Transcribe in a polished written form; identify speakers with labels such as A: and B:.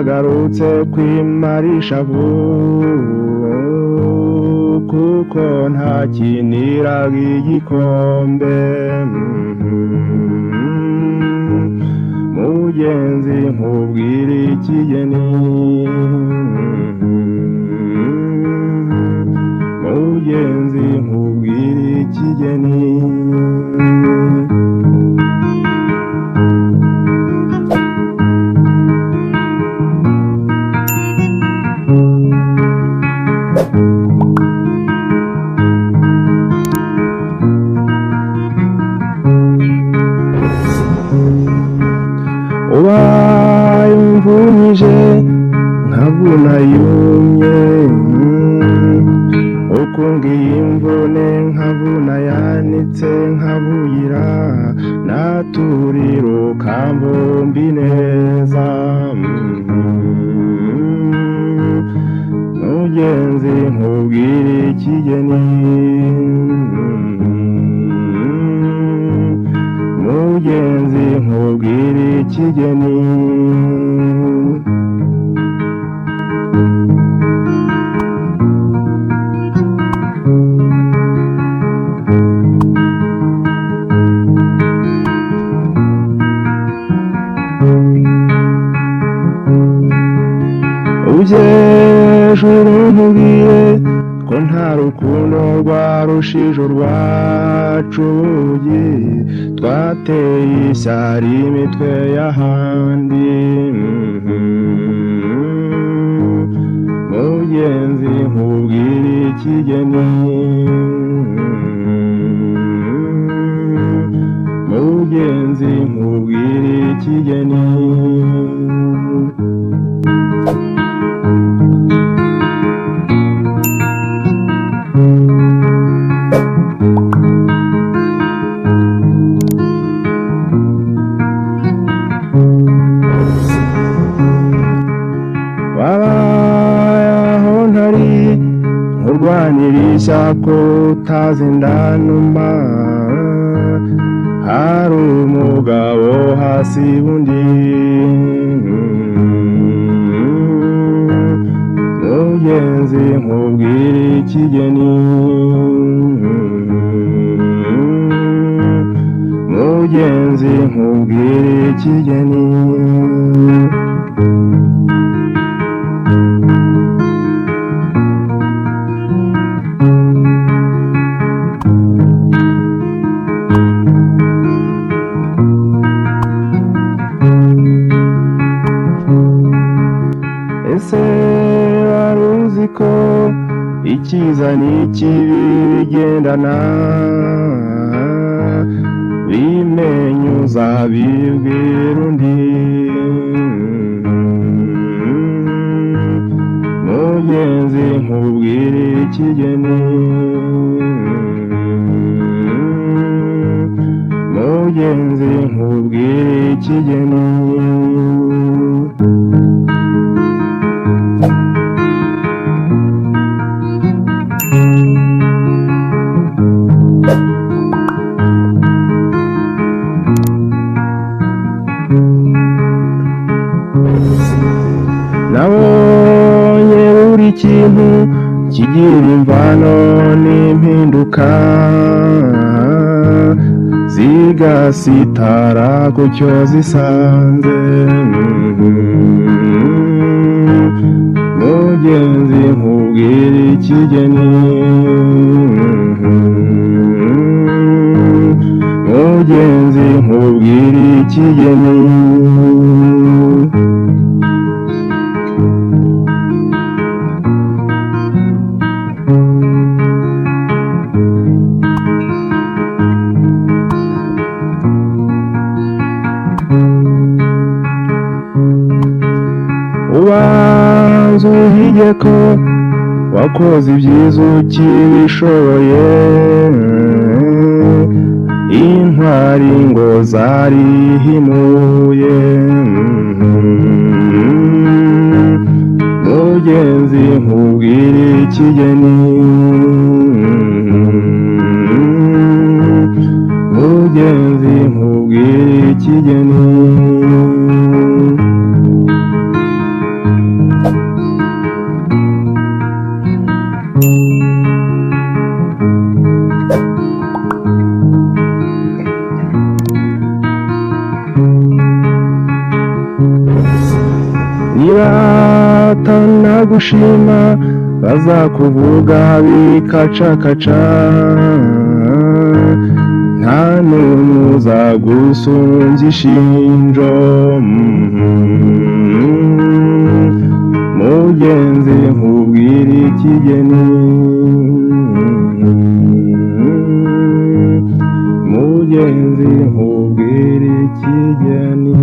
A: nagarutse kwimarisha kuko ntakiniraga igikombe. Mugenzi nkubwira ikigeni, mugenzi nkubwira ikigeni. Ubaye umvunije nkavuna yumye, uko ngiye imvune nkavuna yanitse nkabuyira, naturira ukambumbi neza. Mugenzi nkubwira ikigeni, mugenzi nkubwira ikigeni. Ujejuru nkubwire ko nta rukundo rwarushije urwacu ubugi, twateye ishyari imitwe y'ahandi. Mugenzi nkubwira ikigeni, mugenzi nkubwira ikigeni. Wabayeho ntari nkurwanirisha ko utazi ndanuma, hari umugabo hasi undi. Mugenzi nkubwira ikigeni, mugenzi nkubwira ikigeni. Ese wari uzi ko icyiza n'ikibi bigendana, bimenyuza bibwira undi. Mugenzi nkubwira ikigeni, mugenzi nkubwira ikigeni. Nabonye buri kintu kigira imvano n'impinduka, zigasitara ku cyo zisanze. Mugenzi nkubwira ikigeni, mugenzi nkubwira ikigeni. Ubanza uhige ko wakoze ibyiza ukibishoboye, intwari ngo zarihimuye. Mugenzi nkubwira ikigeni, mugenzi nkubwira ikigeni. batanagushima bazakuvuga bikacakaca, nta n'umwe uzagusumbya ishinjo. Mugenzi nkubwire ikigeni, mugenzi nkubwire ikigeni.